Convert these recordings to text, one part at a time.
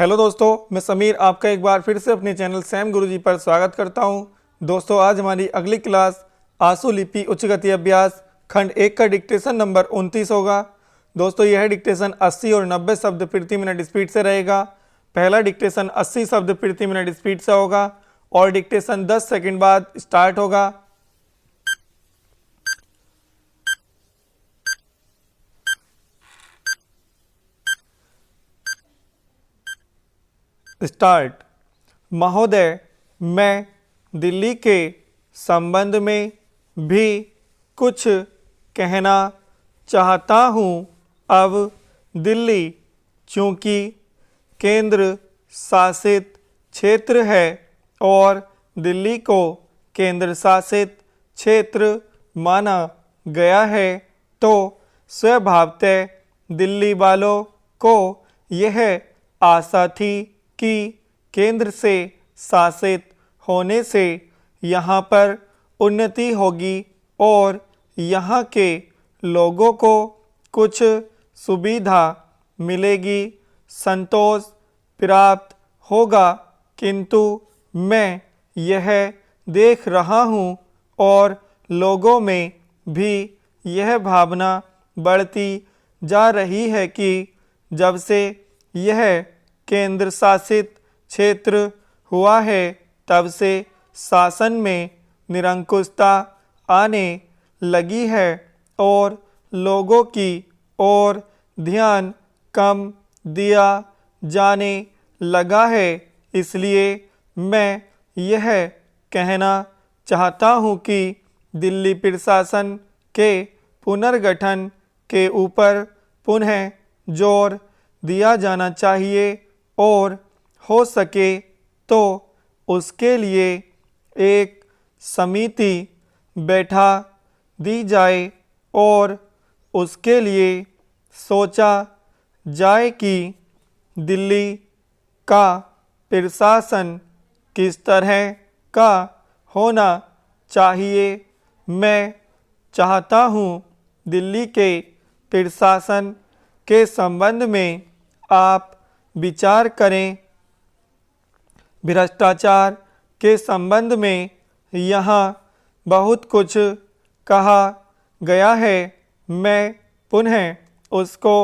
Hello दोस्तों, मैं समीर आपका एक बार फिर से अपने चैनल सैम गुरुजी पर स्वागत करता हूं। दोस्तों, आज हमारी अगली क्लास आंसू लिपि उच्च गति अभ्यास खंड 1 का डिक्टेशन नंबर 29 होगा। दोस्तों, यह डिक्टेशन 80 और 90 शब्द प्रति मिनट स्पीड से रहेगा। पहला डिक्टेशन 80 शब्द प्रति मिनट स्पीड से होगा और डिक्टेशन 10 सेकंड बाद स्टार्ट होगा। स्टार्ट। महोदय, मैं दिल्ली के संबंध में भी कुछ कहना चाहता हूँ। अब दिल्ली चूँकि केंद्र शासित क्षेत्र है और दिल्ली को केंद्र शासित क्षेत्र माना गया है, तो स्वभावतः दिल्ली वालों को यह आशा थी कि केंद्र से शासित होने से यहाँ पर उन्नति होगी और यहाँ के लोगों को कुछ सुविधा मिलेगी, संतोष प्राप्त होगा। किंतु मैं यह देख रहा हूँ और लोगों में भी यह भावना बढ़ती जा रही है कि जब से यह केंद्र शासित क्षेत्र हुआ है तब से शासन में निरंकुशता आने लगी है और लोगों की ओर ध्यान कम दिया जाने लगा है। इसलिए मैं यह कहना चाहता हूँ कि दिल्ली प्रशासन के पुनर्गठन के ऊपर पुनः जोर दिया जाना चाहिए और हो सके तो उसके लिए एक समिति बैठा दी जाए और उसके लिए सोचा जाए कि दिल्ली का प्रशासन किस तरह का होना चाहिए। मैं चाहता हूँ दिल्ली के प्रशासन के संबंध में आप विचार करें। भ्रष्टाचार के संबंध में यहाँ बहुत कुछ कहा गया है, मैं पुनः उसको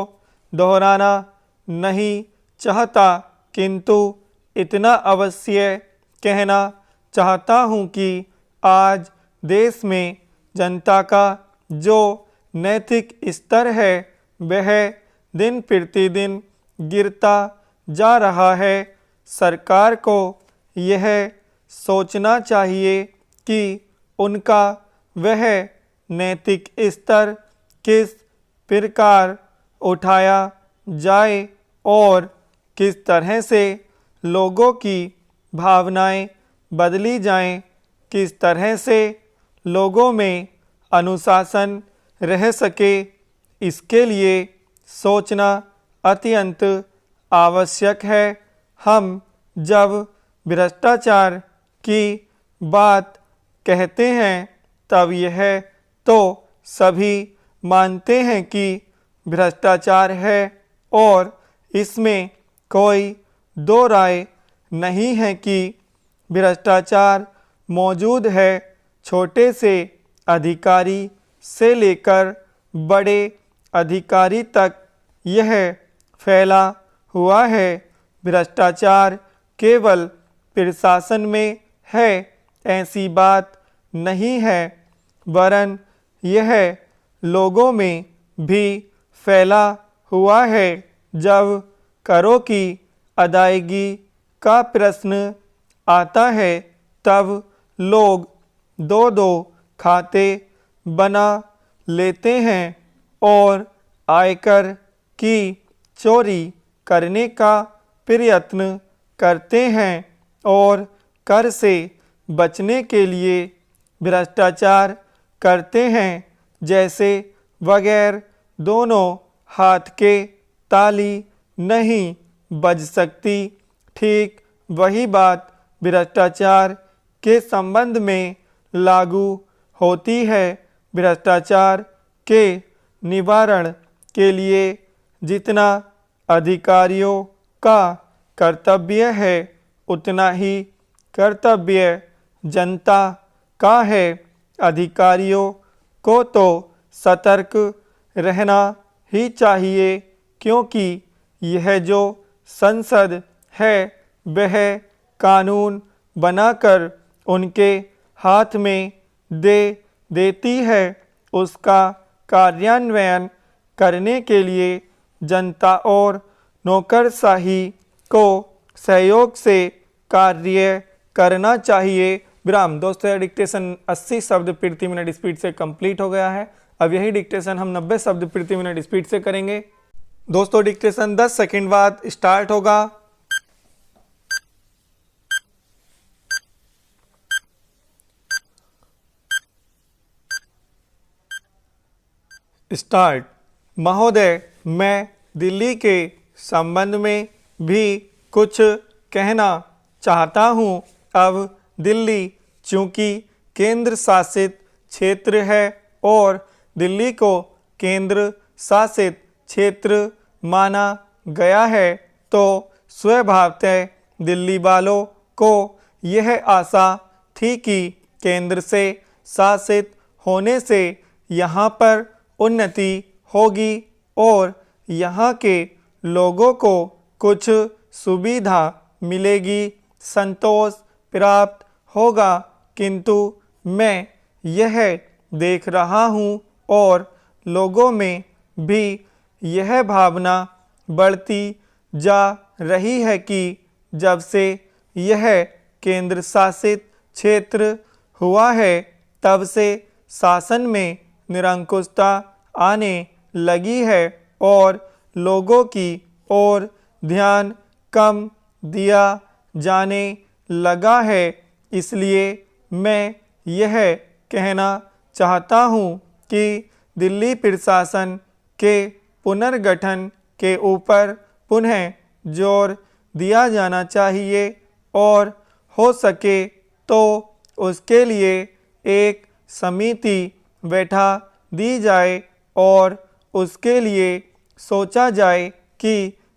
दोहराना नहीं चाहता, किंतु इतना अवश्य कहना चाहता हूँ कि आज देश में जनता का जो नैतिक स्तर है वह दिन प्रतिदिन गिरता जा रहा है। सरकार को यह सोचना चाहिए कि उनका वह नैतिक स्तर किस प्रकार उठाया जाए और किस तरह से लोगों की भावनाएं बदली जाएं, किस तरह से लोगों में अनुशासन रह सके। इसके लिए सोचना अत्यंत आवश्यक है। हम जब भ्रष्टाचार की बात कहते हैं तब यह तो सभी मानते हैं कि भ्रष्टाचार है और इसमें कोई दो राय नहीं है कि भ्रष्टाचार मौजूद है। छोटे से अधिकारी से लेकर बड़े अधिकारी तक यह फैला हुआ है। भ्रष्टाचार केवल प्रशासन में है ऐसी बात नहीं है, वरन यह लोगों में भी फैला हुआ है। जब करों की अदायगी का प्रश्न आता है तब लोग दो दो खाते बना लेते हैं और आयकर की चोरी करने का प्रयत्न करते हैं और कर से बचने के लिए भ्रष्टाचार करते हैं। जैसे बगैर दोनों हाथ के ताली नहीं बज सकती, ठीक वही बात भ्रष्टाचार के संबंध में लागू होती है। भ्रष्टाचार के निवारण के लिए जितना अधिकारियों का कर्तव्य है उतना ही कर्तव्य जनता का है। अधिकारियों को तो सतर्क रहना ही चाहिए, क्योंकि यह जो संसद है वह कानून बनाकर उनके हाथ में दे देती है। उसका कार्यान्वयन करने के लिए जनता और नौकरशाही को सहयोग से कार्य करना चाहिए। विराम। दोस्तों, यह डिक्टेशन 80 शब्द प्रति मिनट स्पीड से कंप्लीट हो गया है। अब यही डिक्टेशन हम 90 शब्द प्रति मिनट स्पीड से करेंगे। दोस्तों, डिक्टेशन 10 सेकंड बाद स्टार्ट होगा। स्टार्ट। महोदय, मैं दिल्ली के संबंध में भी कुछ कहना चाहता हूँ। अब दिल्ली चूँकि केंद्र शासित क्षेत्र है और दिल्ली को केंद्र शासित क्षेत्र माना गया है, तो स्वभावतः दिल्ली वालों को यह आशा थी कि केंद्र से शासित होने से यहाँ पर उन्नति होगी और यहाँ के लोगों को कुछ सुविधा मिलेगी, संतोष प्राप्त होगा। किंतु मैं यह देख रहा हूँ और लोगों में भी यह भावना बढ़ती जा रही है कि जब से यह केंद्र शासित क्षेत्र हुआ है तब से शासन में निरंकुशता आने लगी है और लोगों की ओर ध्यान कम दिया जाने लगा है। इसलिए मैं यह कहना चाहता हूँ कि दिल्ली प्रशासन के पुनर्गठन के ऊपर पुनः जोर दिया जाना चाहिए और हो सके तो उसके लिए एक समिति बैठा दी जाए और उसके लिए सोचा जाए कि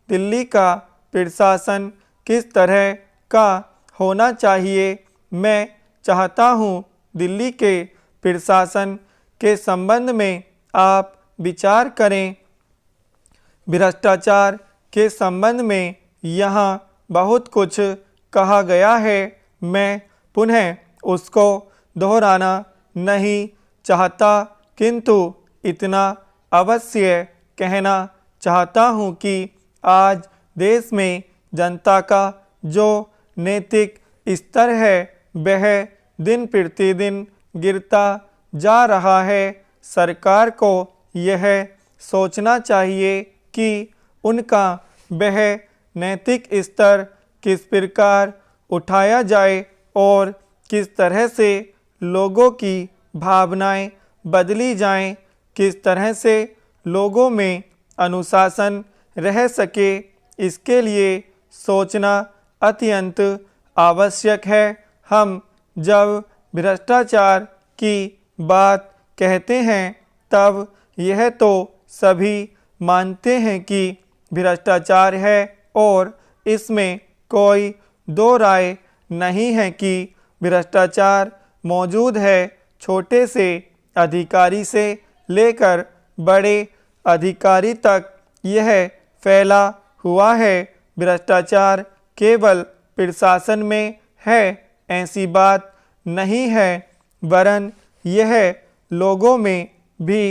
दिल्ली का प्रशासन किस तरह का होना चाहिए। मैं चाहता हूँ दिल्ली के प्रशासन के संबंध में आप विचार करें। भ्रष्टाचार के संबंध में यहाँ बहुत कुछ कहा गया है, मैं पुनः उसको दोहराना नहीं चाहता, किंतु इतना अवश्य कहना चाहता हूँ कि आज देश में जनता का जो नैतिक स्तर है वह दिन प्रतिदिन गिरता जा रहा है। सरकार को यह सोचना चाहिए कि उनका वह नैतिक स्तर किस प्रकार उठाया जाए और किस तरह से लोगों की भावनाएं बदली जाएं, किस तरह से लोगों में अनुशासन रह सके, इसके लिए सोचना अत्यंत आवश्यक है। हम जब भ्रष्टाचार की बात कहते हैं तब यह तो सभी मानते हैं कि भ्रष्टाचार है और इसमें कोई दो राय नहीं है कि भ्रष्टाचार मौजूद है। छोटे से अधिकारी से लेकर बड़े अधिकारी तक यह फैला हुआ है। भ्रष्टाचार केवल प्रशासन में है ऐसी बात नहीं है, वरन यह लोगों में भी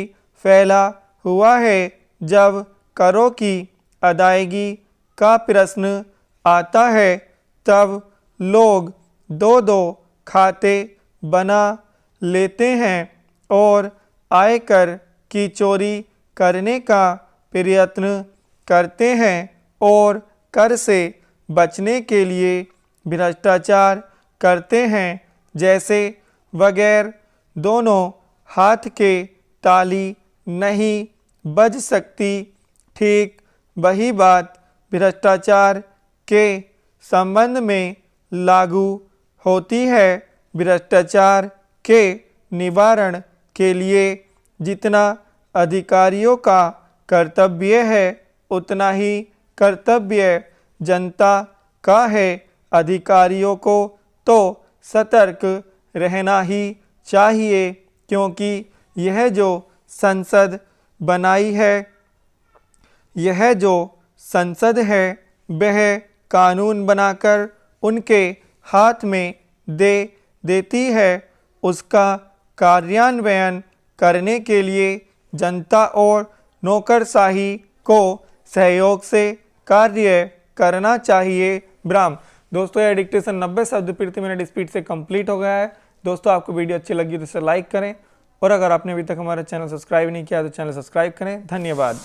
फैला हुआ है। जब करों की अदायगी का प्रश्न आता है तब लोग दो दो खाते बना लेते हैं और आयकर की चोरी करने का प्रयत्न करते हैं और कर से बचने के लिए भ्रष्टाचार करते हैं। जैसे बगैर दोनों हाथ के ताली नहीं बज सकती, ठीक वही बात भ्रष्टाचार के संबंध में लागू होती है। भ्रष्टाचार के निवारण के लिए जितना अधिकारियों का कर्तव्य है उतना ही कर्तव्य जनता का है अधिकारियों को तो सतर्क रहना ही चाहिए, क्योंकि यह जो संसद बनाई है, यह जो संसद है वह कानून बनाकर उनके हाथ में दे देती है। उसका कार्यान्वयन करने के लिए जनता और नौकरशाही को सहयोग से कार्य करना चाहिए। विराम। दोस्तों यह डिक्टेशन 90 शब्द प्रति मिनट स्पीड से कंप्लीट हो गया है। दोस्तों आपको वीडियो अच्छी लगी तो इसे लाइक करें और अगर आपने अभी तक हमारा चैनल सब्सक्राइब नहीं किया तो चैनल सब्सक्राइब करें। धन्यवाद।